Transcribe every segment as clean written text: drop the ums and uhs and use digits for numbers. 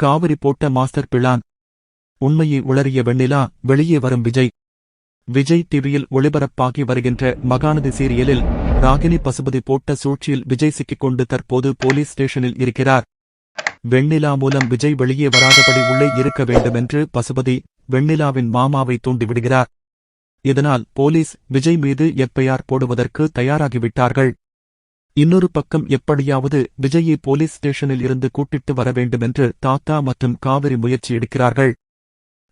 காவிரி போட்ட master plan. உண்மையை உளறிய வெண்ணிலா, வெளியே வரும் விஜய். விஜய் டிவியில் ஒளிபரப்பாகி வருகின்ற மகாநதி சீரியலில் ராகினி பசுபதி போட்ட சூழ்ச்சியில் விஜய் சிக்கிக்கொண்டு தற்போது போலீஸ் ஸ்டேஷனில் இருக்கிறார். வெண்ணிலா மூலம் விஜய் வெளியே வராதபடி உள்ளே இருக்க வேண்டுமென்று பசுபதி, வெண்ணிலாவின் மாமாவை தூண்டிவிடுகிறார். இதனால் போலீஸ் விஜய் மீது எஃப்ஐஆர் போடுவதற்கு தயாராகிவிட்டார்கள். இன்னொரு பக்கம் எப்படியாவது விஜயை போலீஸ் ஸ்டேஷனில் இருந்து கூட்டிட்டு வர வேண்டுமென்று தாத்தா மற்றும் காவிரி முயற்சி எடுக்கிறார்கள்.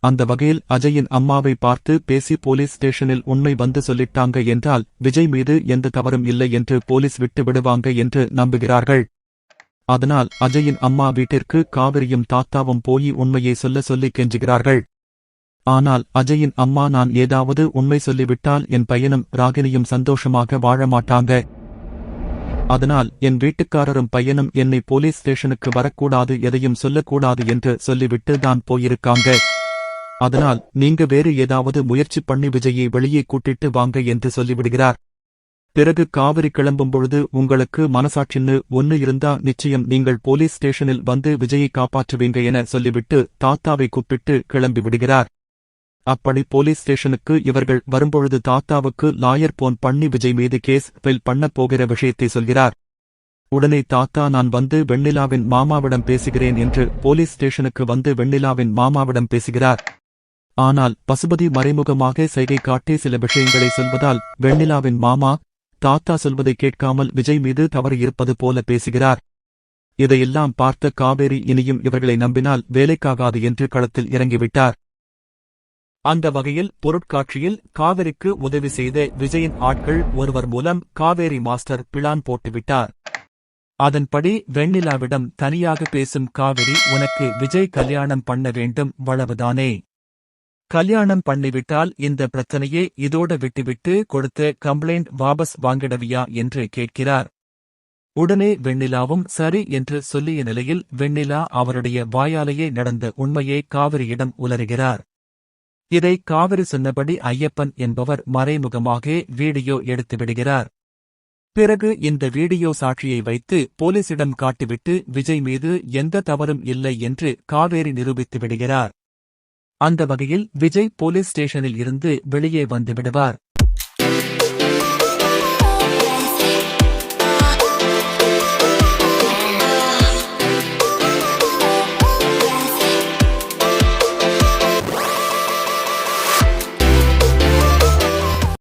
அந்த வகையில் அஜயின் அம்மாவை பார்த்து பேசி போலீஸ் ஸ்டேஷனில் உண்மை வந்து சொல்லிட்டாங்க என்றால் விஜய் மீது எந்த தவறும் இல்லை என்று போலீஸ் விட்டு விடுவாங்க என்று நம்புகிறார்கள். அதனால் அஜயின் அம்மா வீட்டிற்கு காவிரியும் தாத்தாவும் போய் உண்மையை சொல்ல சொல்லி கெஞ்சுகிறார்கள். ஆனால் அஜயின் அம்மா, நான் ஏதாவது உண்மை சொல்லிவிட்டால் என் பையனும் ராகினியும் சந்தோஷமாக வாழ மாட்டாங்க. அதனால் என் வீட்டுக்காரரும் பையனும் என்னை போலீஸ் ஸ்டேஷனுக்கு வரக்கூடாது, எதையும் சொல்லக்கூடாது என்று சொல்லிவிட்டு தான் போயிருக்காங்க. அதனால் நீங்க வேறு ஏதாவது முயற்சி பண்ணி விஜயை வெளியே கூட்டிட்டு வாங்க என்று சொல்லிவிடுகிறார். பிறகு காவிரி கிளம்பும் பொழுது, உங்களுக்கு மனசாட்சின்னு ஒன்னு இருந்தா நிச்சயம் நீங்கள் போலீஸ் ஸ்டேஷனில் வந்து விஜயை காப்பாற்றுவீங்க என சொல்லிவிட்டு தாத்தாவை கூப்பிட்டு கிளம்பி விடுகிறார். அப்படி போலீஸ் ஸ்டேஷனுக்கு இவர்கள் வரும்பொழுது தாத்தாவுக்கு லாயர் போன் பண்ணி விஜய் மீது கேஸ் ஃபைல் பண்ணப் போகிற விஷயத்தை சொல்கிறார். உடனே தாத்தா, நான் வந்து வெண்ணிலாவின் மாமாவிடம் பேசுகிறேன் என்று போலீஸ் ஸ்டேஷனுக்கு வந்து வெண்ணிலாவின் மாமாவிடம் பேசுகிறார். ஆனால் பசுபதி மறைமுகமாக சைகை காட்டி சில விஷயங்களை சொல்வதால் வெண்ணிலாவின் மாமா தாத்தா சொல்வதை கேட்காமல் விஜய் மீது தவறு இருப்பது போல பேசுகிறார். இதையெல்லாம் பார்த்த காவேரி இனியும் இவர்களை நம்பினால் வேலைக்காகாது என்று களத்தில் இறங்கிவிட்டார். அந்த வகையில் பொருட்காட்சியில் காவேரிக்கு உதவி செய்த விஜயின் ஆட்கள் ஒருவர் மூலம் காவேரி மாஸ்டர் பிளான் போட்டுவிட்டார். அதன்படி வெண்ணிலாவிடம் தனியாக பேசும் காவிரி, உனக்கு விஜய் கல்யாணம் பண்ண வேண்டும், வளவுதானே? கல்யாணம் பண்ணிவிட்டால் இந்த பிரச்சனையே இதோட விட்டுவிட்டு கொடுத்த கம்ப்ளைண்ட் வாபஸ் வாங்கிடவியா என்று கேட்கிறார். உடனே வெண்ணிலாவும் சரி என்று சொல்லிய நிலையில் வெண்ணிலா அவருடைய வாயாலேயே நடந்த உண்மையை காவிரியிடம் உளறுகிறார். இதை காவிரி சொன்னபடி ஐயப்பன் என்பவர் மறைமுகமாக வீடியோ எடுத்துவிடுகிறார். பிறகு இந்த வீடியோ சாட்சியை வைத்து போலீசிடம் காட்டிவிட்டு விஜய் மீது எந்த தவறும் இல்லை என்று காவேரி நிரூபித்து விடுகிறார். அந்த வகையில் விஜய் போலீஸ் ஸ்டேஷனில் இருந்து வெளியே வந்துவிடுவார்.